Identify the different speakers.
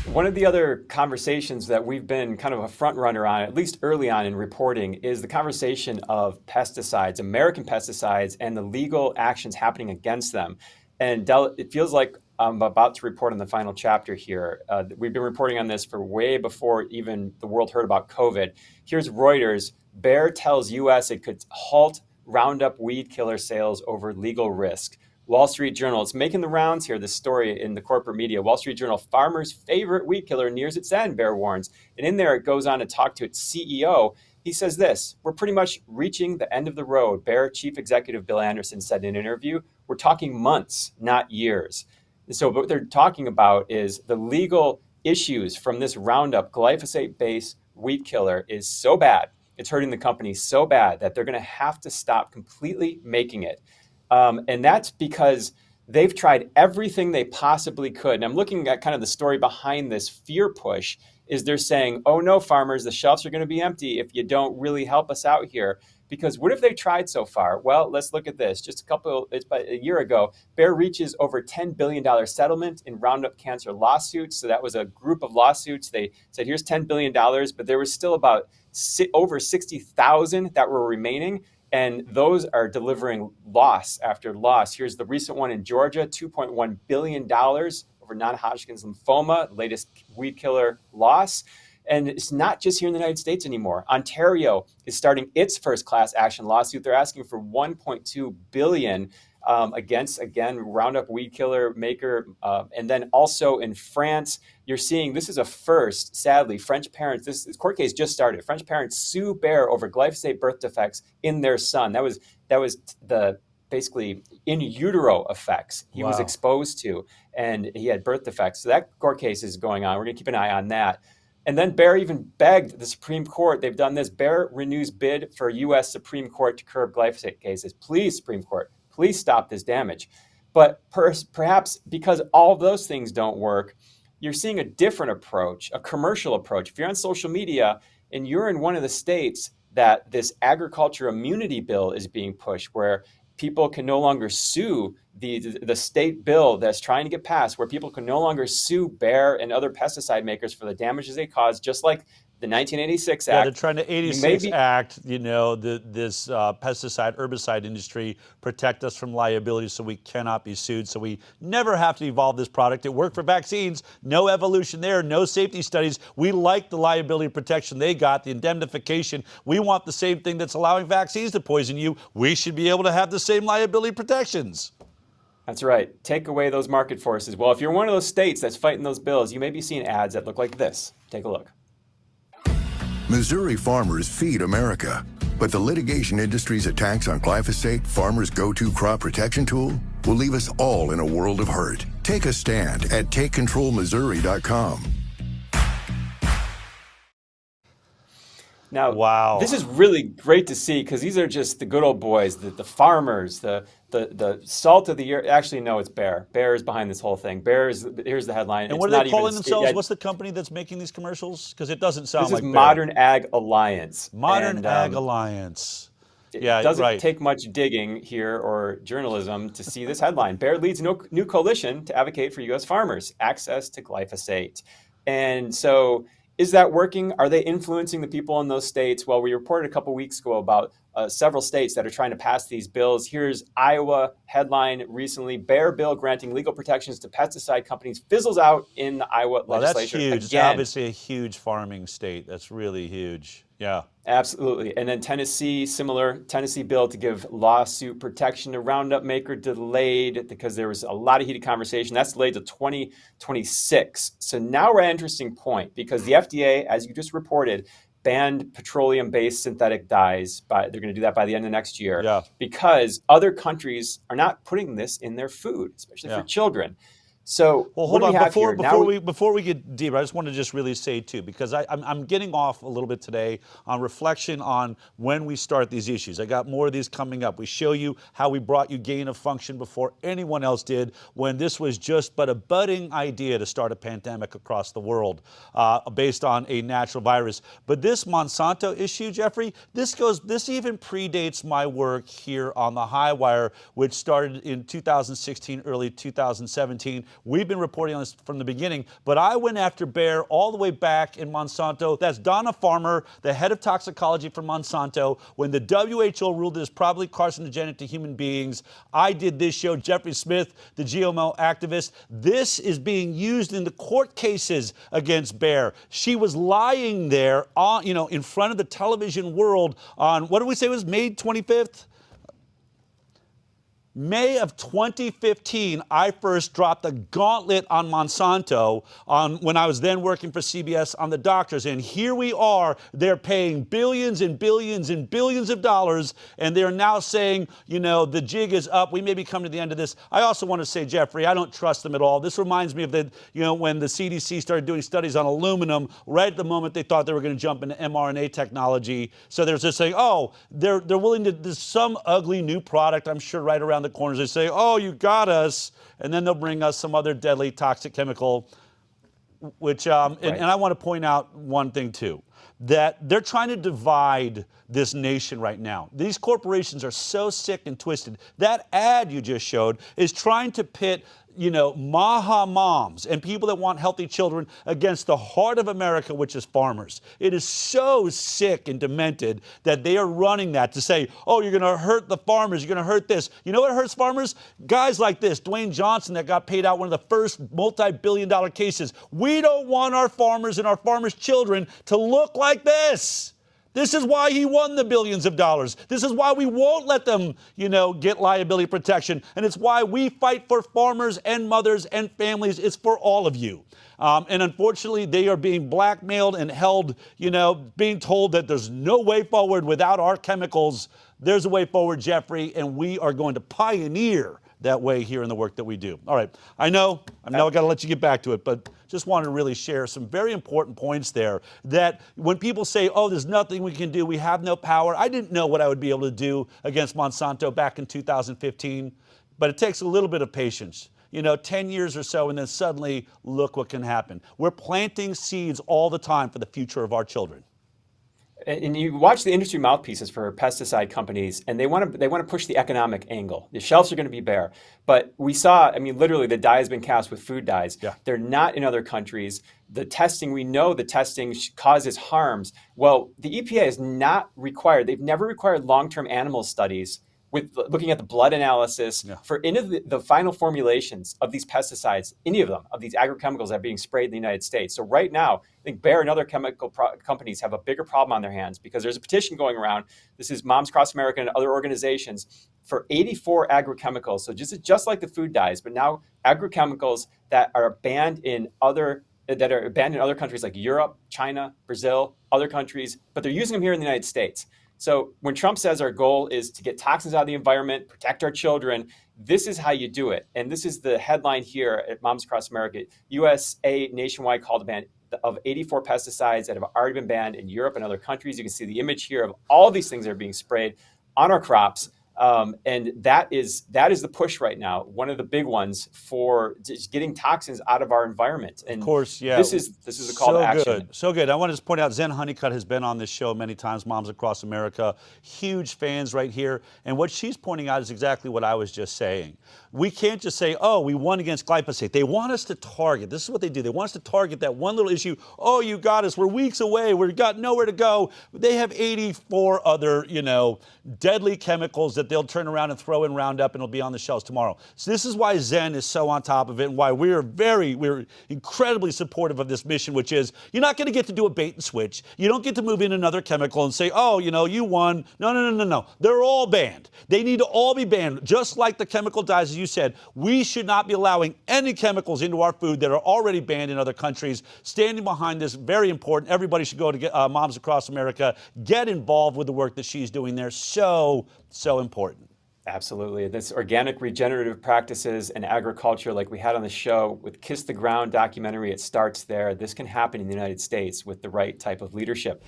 Speaker 1: One of the other conversations that we've been kind of a front runner on, at least early on in reporting, is the conversation of pesticides, American pesticides, and the legal actions happening against them. And it feels like I'm about to report on the final chapter here. We've been reporting on this for way before even the world heard about COVID. Here's Reuters. Bayer tells U.S. it could halt Roundup weed killer sales over legal risk. Wall Street Journal, it's making the rounds here, this story in the corporate media. Wall Street Journal, farmer's favorite weed killer nears its end, Bayer warns. And in there, it goes on to talk to its CEO. He says this: we're pretty much reaching the end of the road. Bayer Chief Executive Bill Anderson said in an interview, we're talking months, not years. And so what they're talking about is the legal issues from this Roundup glyphosate-based weed killer is so bad, it's hurting the company so bad that they're going to have to stop completely making it. And that's because they've tried everything they possibly could. And I'm looking at kind of the story behind this fear push is they're saying, oh no, farmers, the shelves are going to be empty if you don't really help us out here. Because what have they tried so far? Well, let's look at this. Just it's about a year ago, Bayer reaches over $10 billion settlement in Roundup cancer lawsuits. So that was a group of lawsuits. They said, here's $10 billion, but there was still about over 60,000 that were remaining. And those are delivering loss after loss. Here's the recent one in Georgia, $2.1 billion over non-Hodgkin's lymphoma, latest weed killer loss. And it's not just here in the United States anymore. Ontario is starting its first class action lawsuit. They're asking for $1.2 billion against, again, Roundup weed killer maker. And then also in France, you're seeing, this is a first, sadly, French parents, this court case just started. French parents sue Bayer over glyphosate birth defects in their son. That was the basically in utero effects he was exposed to, and he had birth defects. So that court case is going on. We're going to keep an eye on that. And then Bayer even begged the Supreme Court. They've done this. Bayer renews bid for U.S. Supreme Court to curb glyphosate cases. Please, Supreme Court, please stop this damage. But perhaps because all of those things don't work, you're seeing a different approach, a commercial approach. If you're on social media and you're in one of the states that this agriculture immunity bill is being pushed, where people can no longer sue the state bill that's trying to get passed, where people can no longer sue Bayer and other pesticide makers for the damages they caused, just like the 1986 Act.
Speaker 2: Yeah, they're trying to 86 Act, this pesticide, herbicide industry, protect us from liability so we cannot be sued, so we never have to evolve this product. It worked for vaccines, no evolution there, no safety studies. We like the liability protection they got, the indemnification. We want the same thing that's allowing vaccines to poison you. We should be able to have the same liability protections.
Speaker 1: That's right. Take away those market forces. Well, if you're one of those states that's fighting those bills, you may be seeing ads that look like this. Take a look.
Speaker 3: Missouri farmers feed America, but the litigation industry's attacks on glyphosate, farmers' go-to crop protection tool, will leave us all in a world of hurt. Take a stand at TakeControlMissouri.com.
Speaker 1: Now,
Speaker 2: wow,
Speaker 1: this is really great to see because these are just the good old boys, the farmers, the salt of the earth. Actually, no, it's Bayer. Bayer is behind this whole thing. Here's the headline.
Speaker 2: And what are they calling themselves? What's the company that's making these commercials? Because it doesn't sound like Bayer.
Speaker 1: This is Modern Ag Alliance.
Speaker 2: Modern Ag Alliance.
Speaker 1: It doesn't take much digging here or journalism to see this headline. Bayer leads new coalition to advocate for U.S. farmers' access to glyphosate. And so, is that working? Are they influencing the people in those states? Well, we reported a couple weeks ago about several states that are trying to pass these bills. Here's Iowa headline recently: Bayer bill granting legal protections to pesticide companies fizzles out in the Iowa legislature.
Speaker 2: That's huge.
Speaker 1: Again.
Speaker 2: It's obviously a huge farming state. That's really huge. Yeah.
Speaker 1: Absolutely. And then Tennessee, similar Tennessee bill to give lawsuit protection to Roundup maker delayed because there was a lot of heated conversation. That's delayed to 2026. So now we're at an interesting point because the FDA, as you just reported, banned petroleum-based synthetic dyes. They're going to do that by the end of next year because other countries are not putting this in their food, especially for children. So,
Speaker 2: well, hold on. Before we get deeper, I just want to just really say too, because I'm getting off a little bit today on reflection on when we start these issues. I got more of these coming up. We show you how we brought you gain of function before anyone else did, when this was just but a budding idea to start a pandemic across the world based on a natural virus. But this Monsanto issue, Jeffrey, this even predates my work here on the High Wire, which started in 2016, early 2017. We've been reporting on this from the beginning, but I went after Bayer all the way back in Monsanto. That's Donna Farmer, the head of toxicology for Monsanto. When the WHO ruled it as probably carcinogenic to human beings, I did this show. Jeffrey Smith, the GMO activist. This is being used in the court cases against Bayer. She was lying there, in front of the television world on, what did we say it was, May 25th? May of 2015, I first dropped the gauntlet on Monsanto when I was then working for CBS on the doctors. And here we are, they're paying billions and billions and billions of dollars, and they're now saying, the jig is up. We may be coming to the end of this. I also want to say, Jeffrey, I don't trust them at all. This reminds me of when the CDC started doing studies on aluminum, right at the moment they thought they were going to jump into mRNA technology. So they're just saying, they're willing to, there's some ugly new product, I'm sure, right around the corners. They say, you got us, and then they'll bring us some other deadly toxic chemical, which, right. and I want to point out one thing too, that they're trying to divide this nation right now. These corporations are so sick and twisted. That ad you just showed is trying to pit Maha moms and people that want healthy children against the heart of America, which is farmers. It is so sick and demented that they are running that to say, you're going to hurt the farmers, you're going to hurt this. You know what hurts farmers? Guys like this, Dwayne Johnson, that got paid out one of the first multi-billion-dollar cases. We don't want our farmers and our farmers' children to look like this. This is why he won the billions of dollars. This is why we won't let them, get liability protection. And it's why we fight for farmers and mothers and families. It's for all of you. And unfortunately, they are being blackmailed and held, being told that there's no way forward without our chemicals. There's a way forward, Jeffrey, and we are going to pioneer that way here in the work that we do. All right. I know I got to let you get back to it, but just wanted to really share some very important points there that when people say, there's nothing we can do, we have no power. I didn't know what I would be able to do against Monsanto back in 2015, but it takes a little bit of patience. 10 years or so, and then suddenly look what can happen. We're planting seeds all the time for the future of our children.
Speaker 1: And you watch the industry mouthpieces for pesticide companies, and they want to push the economic angle. The shelves are going to be bare. But we saw, literally the die has been cast with food dyes. Yeah. They're not in other countries. The testing, we know the testing causes harms. Well, the EPA is not required. They've never required long-term animal studies with looking at the blood analysis for any of the final formulations of these pesticides, any of them, of these agrochemicals that are being sprayed in the United States. So right now, I think Bayer and other chemical companies have a bigger problem on their hands because there's a petition going around. This is Moms Across America and other organizations for 84 agrochemicals. So just like the food dyes, but now agrochemicals that are banned in other countries like Europe, China, Brazil, other countries, but they're using them here in the United States. So when Trump says our goal is to get toxins out of the environment, protect our children, this is how you do it. And this is the headline here at Moms Across America. USA nationwide called a ban of 84 pesticides that have already been banned in Europe and other countries. You can see the image here of all these things that are being sprayed on our crops. And that is the push right now. One of the big ones for just getting toxins out of our environment. And
Speaker 2: of course, yeah.
Speaker 1: This is a call to action.
Speaker 2: So good. I want to just point out, Zen Honeycutt has been on this show many times, Moms Across America. Huge fans right here. And what she's pointing out is exactly what I was just saying. We can't just say, we won against glyphosate. They want us to target. This is what they do. They want us to target that one little issue. You got us. We're weeks away. We've got nowhere to go. They have 84 other, deadly chemicals that they'll turn around and throw in Roundup, and it'll be on the shelves tomorrow. So this is why Zen is so on top of it, and why we're incredibly supportive of this mission, which is you're not going to get to do a bait and switch. You don't get to move in another chemical and say, you won. No. They're all banned. They need to all be banned, just like the chemical dyes, as you said. We should not be allowing any chemicals into our food that are already banned in other countries. Standing behind this, very important. Everybody should go to Moms Across America, get involved with the work that she's doing there. So important.
Speaker 1: Absolutely. This organic regenerative practices and agriculture, like we had on the show with Kiss the Ground documentary, it starts there. This can happen in the United States with the right type of leadership.